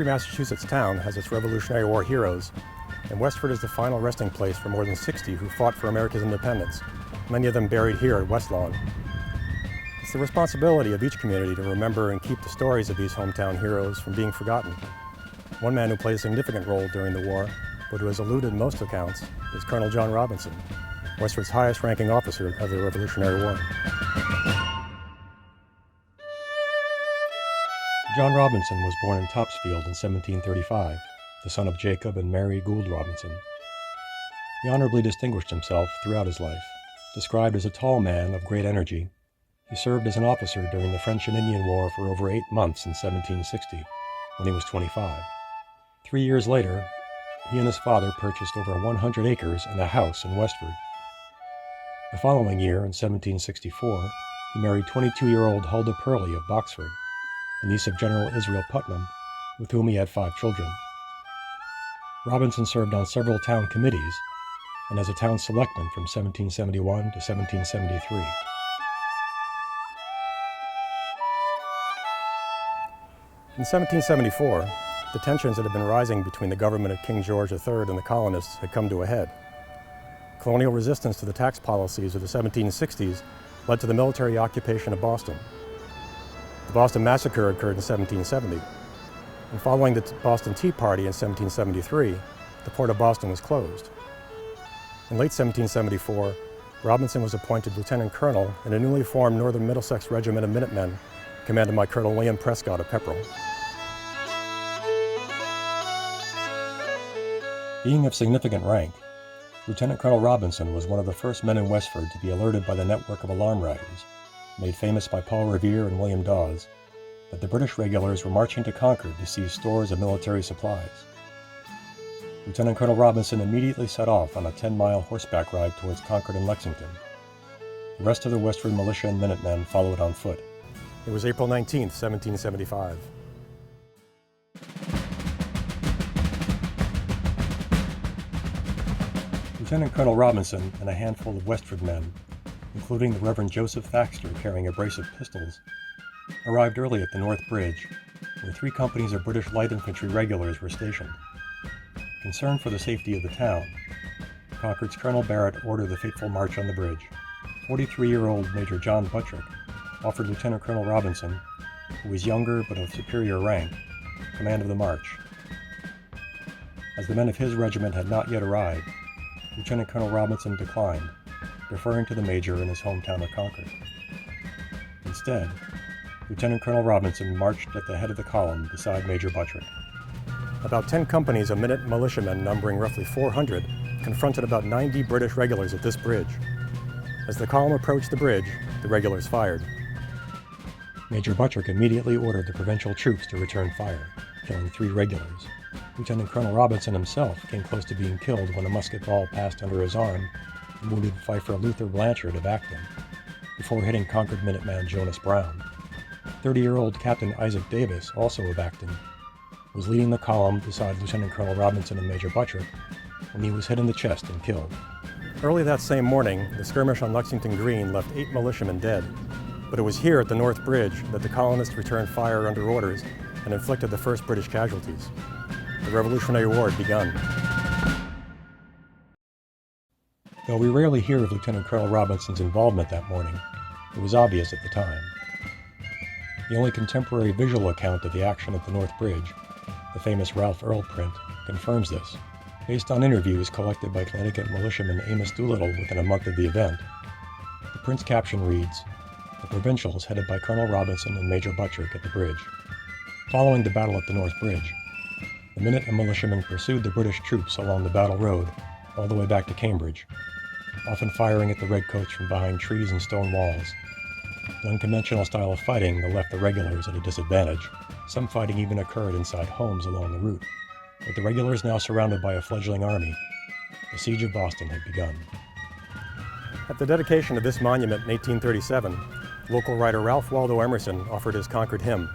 Every Massachusetts town has its Revolutionary War heroes, and Westford is the final resting place for more than 60 who fought for America's independence, many of them buried here at West Lawn. It's the responsibility of each community to remember and keep the stories of these hometown heroes from being forgotten. One man who played a significant role during the war, but who has eluded most accounts, is Colonel John Robinson, Westford's highest-ranking officer of the Revolutionary War. John Robinson was born in Topsfield in 1735, the son of Jacob and Mary Gould Robinson. He honorably distinguished himself throughout his life. Described as a tall man of great energy, he served as an officer during the French and Indian War for over 8 months in 1760, when he was 25. 3 years later, he and his father purchased over 100 acres and a house in Westford. The following year, in 1764, he married 22-year-old Huldah Purley of Boxford, a niece of General Israel Putnam, with whom he had 5 children. Robinson served on several town committees and as a town selectman from 1771 to 1773. In 1774, the tensions that had been rising between the government of King George III and the colonists had come to a head. Colonial resistance to the tax policies of the 1760s led to the military occupation of Boston. The Boston Massacre occurred in 1770, and following the Boston Tea Party in 1773, the port of Boston was closed. In late 1774, Robinson was appointed lieutenant colonel in a newly formed Northern Middlesex Regiment of Minutemen, commanded by Colonel William Prescott of Pepperell. Being of significant rank, Lieutenant Colonel Robinson was one of the first men in Westford to be alerted by the network of alarm riders, made famous by Paul Revere and William Dawes, that the British regulars were marching to Concord to seize stores of military supplies. Lieutenant Colonel Robinson immediately set off on a 10-mile horseback ride towards Concord and Lexington. The rest of the Westford militia and Minutemen followed on foot. It was April 19, 1775. Lieutenant Colonel Robinson and a handful of Westford men, including the Reverend Joseph Thaxter carrying a brace of pistols, arrived early at the North Bridge, where 3 companies of British light infantry regulars were stationed. Concerned for the safety of the town, Concord's Colonel Barrett ordered the fateful march on the bridge. 43-year-old Major John Buttrick offered Lieutenant Colonel Robinson, who was younger but of superior rank, command of the march. As the men of his regiment had not yet arrived, Lieutenant Colonel Robinson declined, deferring to the Major in his hometown of Concord. Instead, Lieutenant Colonel Robinson marched at the head of the column beside Major Buttrick. About 10 companies of minute militiamen numbering roughly 400 confronted about 90 British regulars at this bridge. As the column approached the bridge, the regulars fired. Major Buttrick immediately ordered the provincial troops to return fire, killing 3 regulars. Lieutenant Colonel Robinson himself came close to being killed when a musket ball passed under his arm and wounded Fifer Luther Blanchard of Acton, before hitting Concord Minuteman Jonas Brown. 30-year-old Captain Isaac Davis, also of Acton, was leading the column beside Lieutenant Colonel Robinson and Major Buttrick when he was hit in the chest and killed. Early that same morning, the skirmish on Lexington Green left 8 militiamen dead, but it was here at the North Bridge that the colonists returned fire under orders and inflicted the first British casualties. The Revolutionary War had begun. Though we rarely hear of Lieutenant Colonel Robinson's involvement that morning, it was obvious at the time. The only contemporary visual account of the action at the North Bridge, the famous Ralph Earl print, confirms this. Based on interviews collected by Connecticut militiaman Amos Doolittle within a month of the event, the print's caption reads, "The Provincials headed by Colonel Robinson and Major Buttrick at the bridge." Following the battle at the North Bridge, the minute and militiamen pursued the British troops along the Battle Road all the way back to Cambridge, often firing at the redcoats from behind trees and stone walls. The unconventional style of fighting that left the regulars at a disadvantage. Some fighting even occurred inside homes along the route. With the regulars now surrounded by a fledgling army, the siege of Boston had begun. At the dedication of this monument in 1837, local writer Ralph Waldo Emerson offered his Concord hymn.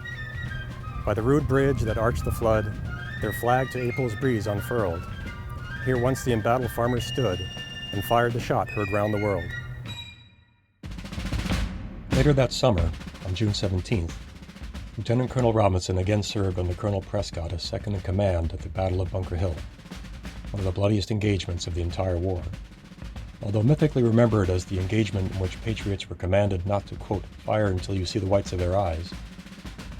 By the rude bridge that arched the flood, their flag to April's breeze unfurled. Here once the embattled farmers stood, and fired the shot heard round the world. Later that summer, on June 17th, Lieutenant Colonel Robinson again served under Colonel Prescott as second in command at the Battle of Bunker Hill, one of the bloodiest engagements of the entire war. Although mythically remembered as the engagement in which Patriots were commanded not to, quote, fire until you see the whites of their eyes,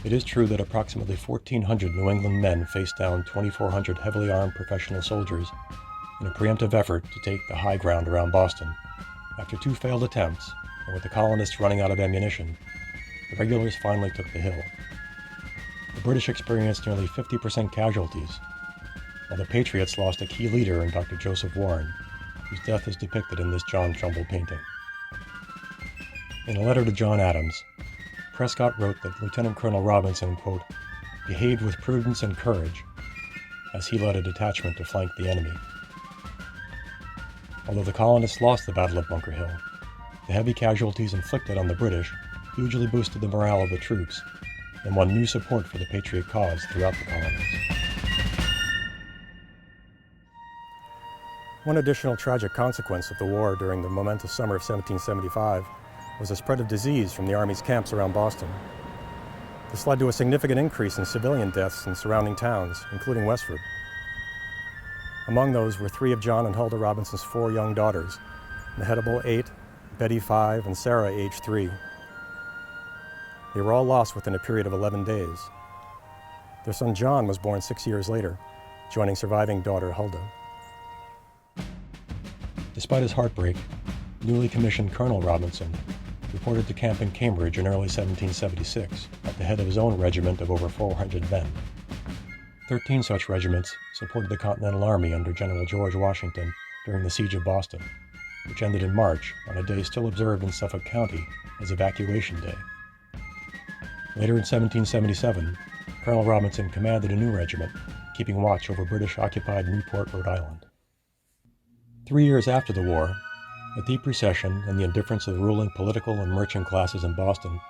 it is true that approximately 1,400 New England men faced down 2,400 heavily armed professional soldiers in a preemptive effort to take the high ground around Boston. After 2 failed attempts, and with the colonists running out of ammunition, the regulars finally took the hill. The British experienced nearly 50% casualties, while the Patriots lost a key leader in Dr. Joseph Warren, whose death is depicted in this John Trumbull painting. In a letter to John Adams, Prescott wrote that Lieutenant Colonel Robinson, quote, behaved with prudence and courage as he led a detachment to flank the enemy. Although the colonists lost the Battle of Bunker Hill, the heavy casualties inflicted on the British hugely boosted the morale of the troops and won new support for the Patriot cause throughout the colonies. One additional tragic consequence of the war during the momentous summer of 1775 was the spread of disease from the Army's camps around Boston. This led to a significant increase in civilian deaths in surrounding towns, including Westford. Among those were 3 of John and Huldah Robinson's 4 young daughters, Mehitable 8, Betty 5, and Sarah age 3. They were all lost within a period of 11 days. Their son John was born 6 years later, joining surviving daughter Huldah. Despite his heartbreak, newly commissioned Colonel Robinson reported to camp in Cambridge in early 1776 at the head of his own regiment of over 400 men. 13 such regiments supported the Continental Army under General George Washington during the Siege of Boston, which ended in March on a day still observed in Suffolk County as Evacuation Day. Later in 1777, Colonel Robinson commanded a new regiment, keeping watch over British-occupied Newport, Rhode Island. 3 years after the war, a deep recession and the indifference of the ruling political and merchant classes in Boston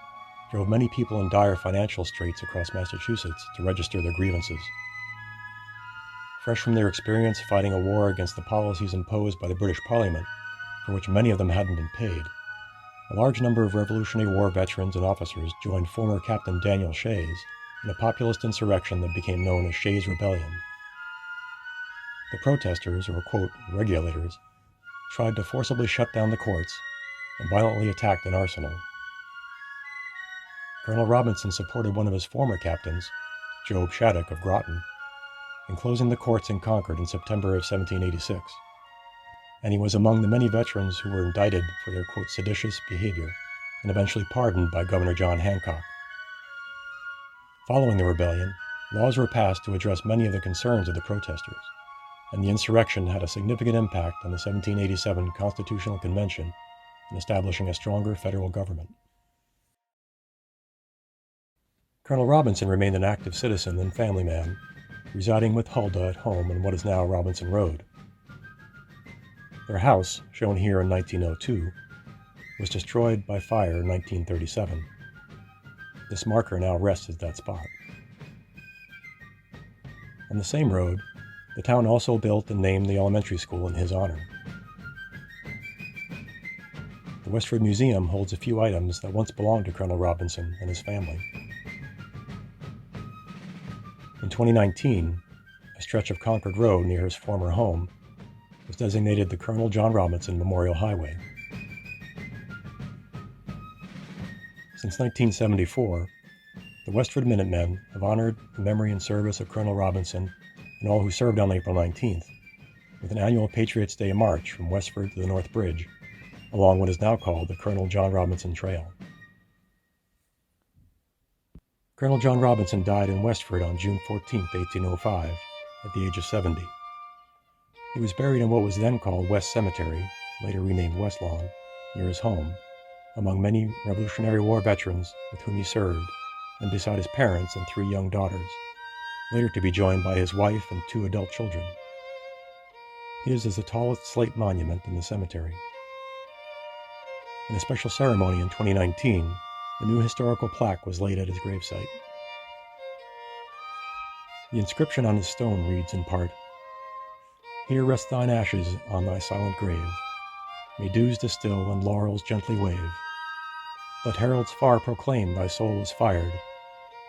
drove many people in dire financial straits across Massachusetts to register their grievances. Fresh from their experience fighting a war against the policies imposed by the British Parliament, for which many of them hadn't been paid, a large number of Revolutionary War veterans and officers joined former Captain Daniel Shays in a populist insurrection that became known as Shays Rebellion. The protesters, or quote, regulators, tried to forcibly shut down the courts and violently attacked an arsenal. Colonel Robinson supported one of his former captains, Job Shattuck of Groton, in closing the courts in Concord in September of 1786, and he was among the many veterans who were indicted for their, quote, seditious behavior and eventually pardoned by Governor John Hancock. Following the rebellion, laws were passed to address many of the concerns of the protesters, and the insurrection had a significant impact on the 1787 Constitutional Convention in establishing a stronger federal government. Colonel Robinson remained an active citizen and family man, residing with Huldah at home on what is now Robinson Road. Their house, shown here in 1902, was destroyed by fire in 1937. This marker now rests at that spot. On the same road, the town also built and named the elementary school in his honor. The Westford Museum holds a few items that once belonged to Colonel Robinson and his family. In 2019, a stretch of Concord Road near his former home was designated the Colonel John Robinson Memorial Highway. Since 1974, the Westford Minutemen have honored the memory and service of Colonel Robinson and all who served on April 19th, with an annual Patriots' Day march from Westford to the North Bridge, along what is now called the Colonel John Robinson Trail. Colonel John Robinson died in Westford on June 14, 1805, at the age of 70. He was buried in what was then called West Cemetery, later renamed West Lawn, near his home, among many Revolutionary War veterans with whom he served, and beside his parents and 3 young daughters, later to be joined by his wife and 2 adult children. His is the tallest slate monument in the cemetery. In a special ceremony in 2019, a new historical plaque was laid at his gravesite. The inscription on his stone reads in part, "Here rest thine ashes on thy silent grave. May dews distill and laurels gently wave. Let heralds far proclaim thy soul was fired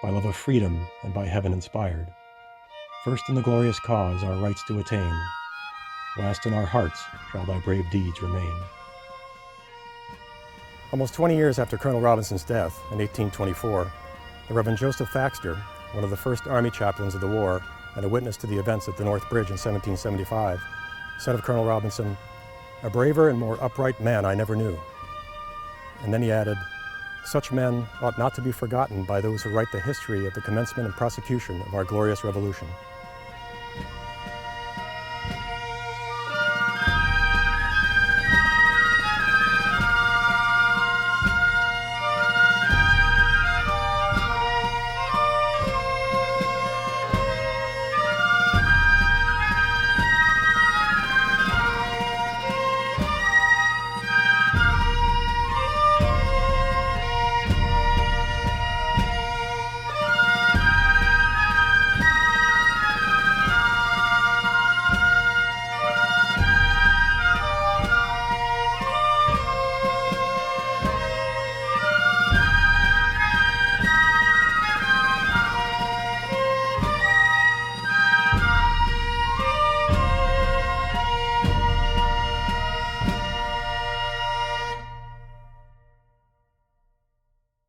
by love of freedom and by heaven inspired. First in the glorious cause our rights to attain, last in our hearts shall thy brave deeds remain. Almost 20 years after Colonel Robinson's death in 1824, the Reverend Joseph Thaxter, one of the first Army chaplains of the war and a witness to the events at the North Bridge in 1775, said of Colonel Robinson, "A braver and more upright man I never knew." And then he added, "Such men ought not to be forgotten by those who write the history of the commencement and prosecution of our glorious revolution."